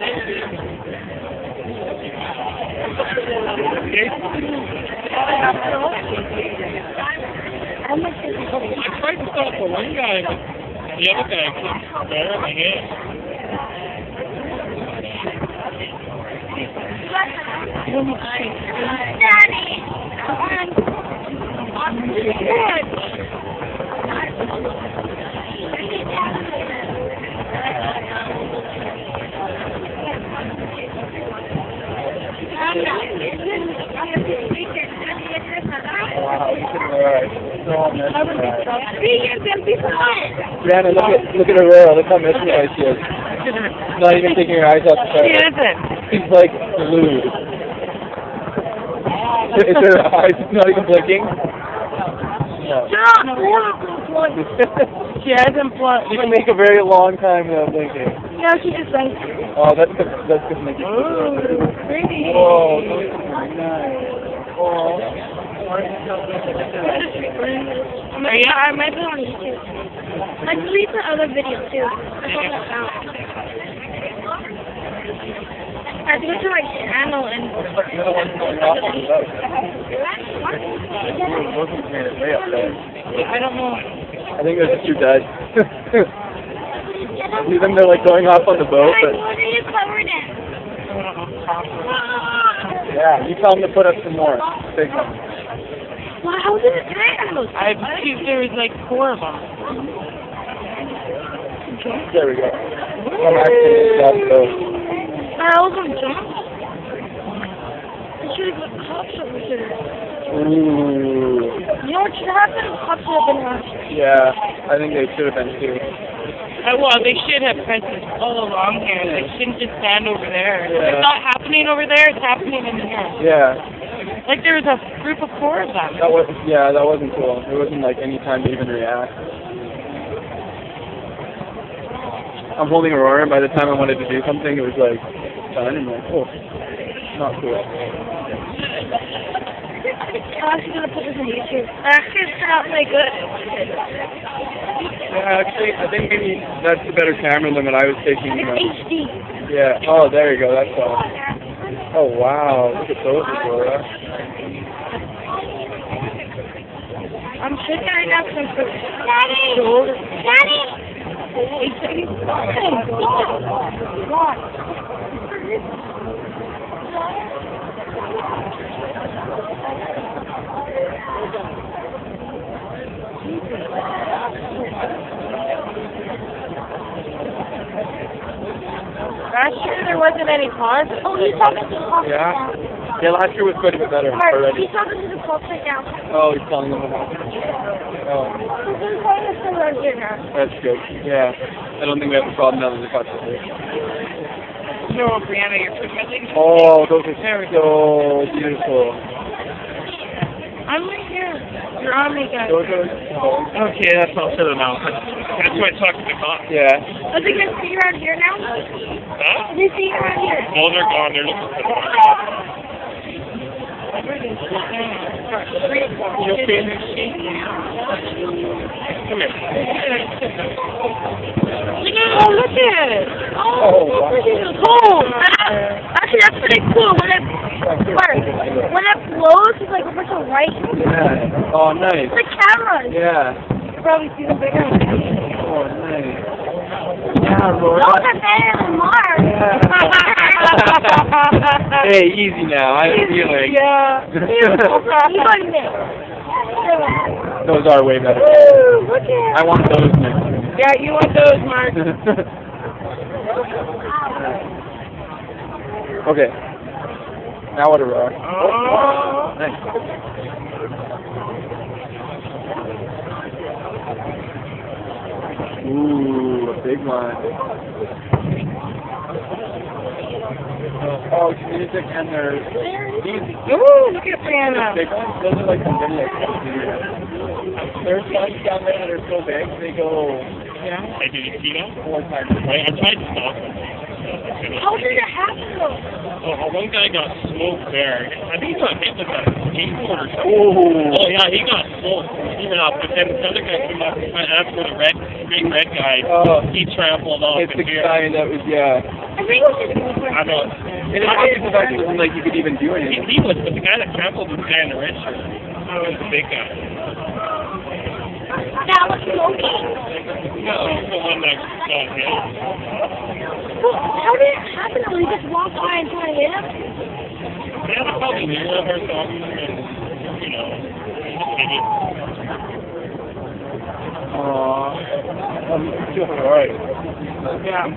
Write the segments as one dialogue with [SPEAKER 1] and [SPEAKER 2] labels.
[SPEAKER 1] I tried to stop the one guy, but the other guy kept staring my head.
[SPEAKER 2] Daddy!
[SPEAKER 3] Wow, so mesmerized. Brianna, look at Aurora. Look how mesmerized she is. Not even taking her eyes off the camera.
[SPEAKER 4] She isn't.
[SPEAKER 3] She's like glued. Is her eyes not even blinking? No.
[SPEAKER 4] She hasn't blood.
[SPEAKER 3] She can make a very long time without blinking.
[SPEAKER 2] No, she just like.
[SPEAKER 3] Oh, that's good making.
[SPEAKER 4] Ooh, pretty.
[SPEAKER 3] Whoa, nice. Oh.
[SPEAKER 2] I might be on YouTube. I delete the other video too. I saw that out. I have to go to my channel and.
[SPEAKER 4] I don't know.
[SPEAKER 3] I think they're just too dead. I see them, they're like going off on the boat, but.
[SPEAKER 2] What are you covered in?
[SPEAKER 3] Yeah, you tell them to put up some more. Big one.
[SPEAKER 2] Well, how did it turn out?
[SPEAKER 4] I believe there was like 4 of them.
[SPEAKER 3] There we go. I'm actually that boat.
[SPEAKER 2] All of them jumped. I should have put cops over here.
[SPEAKER 3] Ooh.
[SPEAKER 2] You know what should happen? Cops should have been around.
[SPEAKER 3] Yeah, I think they should have been too.
[SPEAKER 4] Well, they should have fences all along here. They shouldn't just stand over there. If
[SPEAKER 3] Yeah.
[SPEAKER 4] it's not happening over there, it's happening in here.
[SPEAKER 3] Yeah,
[SPEAKER 4] Like there was a group of 4 of them.
[SPEAKER 3] that wasn't cool. There wasn't like any time to even react. I'm holding Aurora, and by the time I wanted to do something, it was like done, and like, oh, not cool.
[SPEAKER 2] I'm actually going to put this on YouTube. Actually, it's not really good.
[SPEAKER 3] Yeah, actually, I think maybe that's a better camera than what I was taking.
[SPEAKER 2] It's HD.
[SPEAKER 3] Yeah. Oh, there you go. That's all. Oh wow! Look at those, Aurora.
[SPEAKER 2] I'm shaking right now because I'm so... Daddy! Daddy!
[SPEAKER 4] Last year there wasn't any cars.
[SPEAKER 2] Oh, he's talking to the cops right
[SPEAKER 3] Yeah.
[SPEAKER 2] now.
[SPEAKER 3] Yeah, last year was quite a bit better
[SPEAKER 2] Mark,
[SPEAKER 3] already.
[SPEAKER 2] he's talking to the cops right now.
[SPEAKER 3] Oh, he's telling them about it. Oh,
[SPEAKER 2] He's telling us to run here now.
[SPEAKER 3] that's good. Yeah. I don't think we have a problem now that the cops are here.
[SPEAKER 4] No, Brianna, you're forgetting.
[SPEAKER 3] Oh, those are so beautiful.
[SPEAKER 4] I'm right here. You're on me, guys.
[SPEAKER 3] Those are.
[SPEAKER 1] Okay, that's all set now. That's why I talked to the cops.
[SPEAKER 3] Yeah.
[SPEAKER 2] Are they going to see you around here now?
[SPEAKER 1] Huh?
[SPEAKER 2] Are they see you around here?
[SPEAKER 1] No, they're gone. They're looking for the You okay, Nancy? Come here.
[SPEAKER 4] Oh, look at it.
[SPEAKER 3] Oh, wow.
[SPEAKER 2] Cool. Actually, that's pretty cool. When it blows, it's like a bunch of light.
[SPEAKER 3] Yeah. Oh, nice.
[SPEAKER 2] It's like cameras.
[SPEAKER 3] Yeah.
[SPEAKER 2] You probably see them bigger.
[SPEAKER 3] Oh, nice. Yeah, Aurora.
[SPEAKER 2] Those are better than Mars.
[SPEAKER 3] Hey, easy now. I feel like.
[SPEAKER 4] Yeah.
[SPEAKER 2] You got it.
[SPEAKER 3] Those are way better.
[SPEAKER 2] Woo, look at
[SPEAKER 3] I want those next year.
[SPEAKER 4] Yeah, you want those, Mark.
[SPEAKER 3] Okay. Now what, Aurora?
[SPEAKER 4] Oh.
[SPEAKER 3] Nice. Ooh, a big one. Oh, it's music and there's music.
[SPEAKER 4] Ooh, look at Brianna.
[SPEAKER 3] Big ones? Those are like some video clips. There's ones down there that are so big, they go
[SPEAKER 1] Hey, did you see that?
[SPEAKER 3] 4 times.
[SPEAKER 1] I tried to stop them.
[SPEAKER 2] How did it happen though?
[SPEAKER 1] Oh, one guy got smoked there. I think he got hit with a skateboard or something.
[SPEAKER 3] Oh.
[SPEAKER 1] Oh yeah, he got smoked. He went up, but then the other guy came up. That's where the big red guy. He trampled off
[SPEAKER 3] It's
[SPEAKER 1] in
[SPEAKER 3] the
[SPEAKER 1] here.
[SPEAKER 3] guy that was, yeah.
[SPEAKER 2] I think it was just
[SPEAKER 1] I know.
[SPEAKER 3] And it wasn't like you could even do anything.
[SPEAKER 1] He was, but the guy that trampled was the guy in the red shirt. That was the big guy.
[SPEAKER 2] that was smoking.
[SPEAKER 1] No, he's the one that got hit.
[SPEAKER 2] Well, how did it happen though? He just walked by and tried to hit him?
[SPEAKER 1] Yeah, they probably knew of her something, and, you know, he just did it.
[SPEAKER 3] Alright.
[SPEAKER 1] Yeah.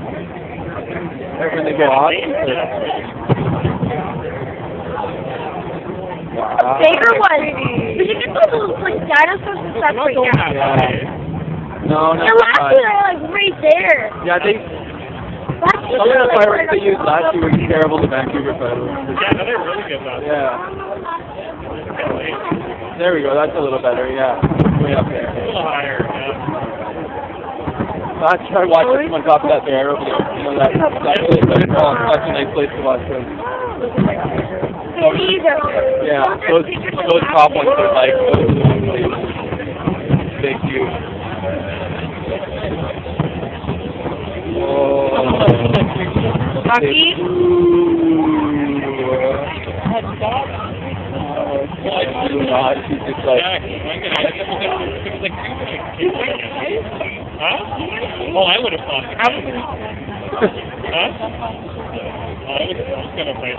[SPEAKER 3] When they go off. Wow.
[SPEAKER 2] Bigger one. Did you get those like dinosaurs and stuff right now?
[SPEAKER 3] Yeah. No, not
[SPEAKER 2] The last
[SPEAKER 3] much.
[SPEAKER 2] two are like right there.
[SPEAKER 3] Yeah, they.
[SPEAKER 2] Last two
[SPEAKER 3] Some of
[SPEAKER 2] are
[SPEAKER 3] the
[SPEAKER 2] like
[SPEAKER 3] fireworks they
[SPEAKER 2] right
[SPEAKER 3] used last year were terrible. The Vancouver fireworks.
[SPEAKER 1] Yeah, no, they're really good about that.
[SPEAKER 3] Yeah. There we go. That's a little better. Yeah. Way up there.
[SPEAKER 1] A little higher, yeah.
[SPEAKER 3] Last time I watched someone top of that bear over there. You know that place. That's a nice place to watch them.
[SPEAKER 2] These are.
[SPEAKER 3] Yeah. Those top ones are like big, huge. Oh.
[SPEAKER 2] Rocky?
[SPEAKER 3] She's just like.
[SPEAKER 1] Yeah, it was like huh? Oh, I would have thought. Huh? I was gonna play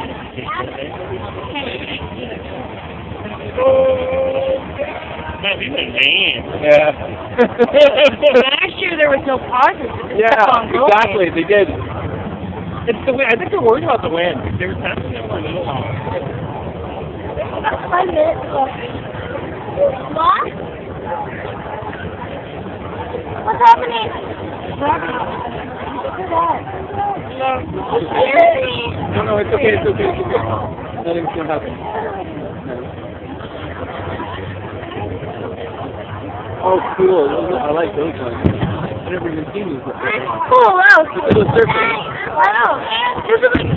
[SPEAKER 1] Man, these are names.
[SPEAKER 3] Yeah.
[SPEAKER 4] Last year there was no pauses. It just kept on
[SPEAKER 3] Yeah,
[SPEAKER 4] going.
[SPEAKER 3] exactly. They did.
[SPEAKER 1] It's the wind. I think they're worried about the wind. They were passing it for a little while.
[SPEAKER 2] 5 minutes left. What? What's happening? What's that?
[SPEAKER 3] No, it's okay. It's okay. It's okay. Nothing's gonna happen. No. Oh, cool. I like those ones. I've never even seen these before.
[SPEAKER 2] Oh, wow.
[SPEAKER 3] Little surfing.
[SPEAKER 2] Wow. This is like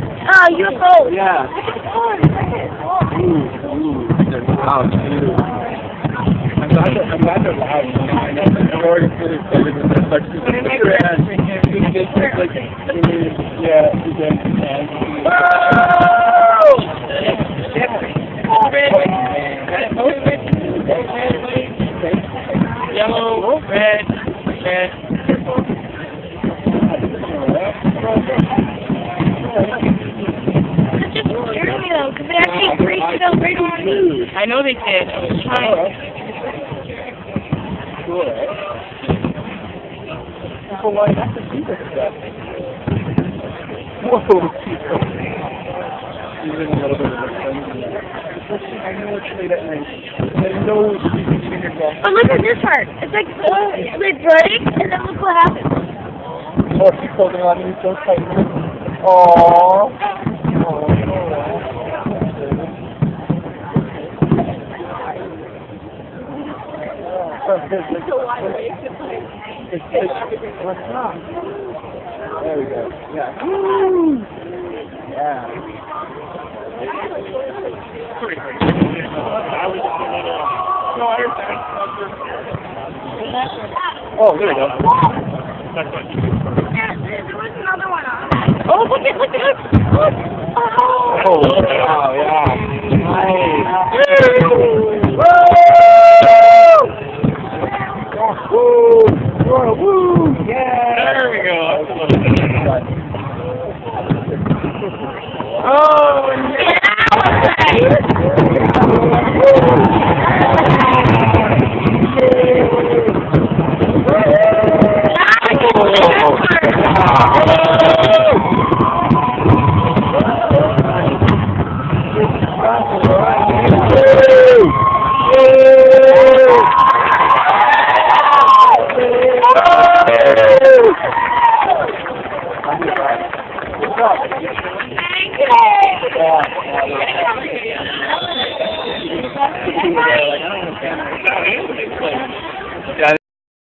[SPEAKER 2] UFO.
[SPEAKER 3] Yeah. Ooh, wow, dude. I'm glad they're loud. I know. I'm already really excited with that. Like, yeah, you can.
[SPEAKER 1] Yellow, red, red.
[SPEAKER 2] It's just scaring me though, because it actually breaks it out right on me.
[SPEAKER 4] I know they did. I was trying.
[SPEAKER 3] Cool, right? Well, why not to see this stuff? Whoa! Even a little bit of a frenzy. I know it's late at night. There's no between your glasses.
[SPEAKER 2] But look at this part. It's like, they break, and then look what happens.
[SPEAKER 3] Oh, she's holding on to me so tight. Aww. What's up? There we go. Yeah. Woo! Yeah.
[SPEAKER 1] No, I understand.
[SPEAKER 3] Oh, there we go.
[SPEAKER 2] There was another one on. Oh, look at it. Look.
[SPEAKER 3] Oh, wow, yeah. Nice. Woo! Woo! Yeah!
[SPEAKER 1] There we go.
[SPEAKER 3] Oh, Yeah,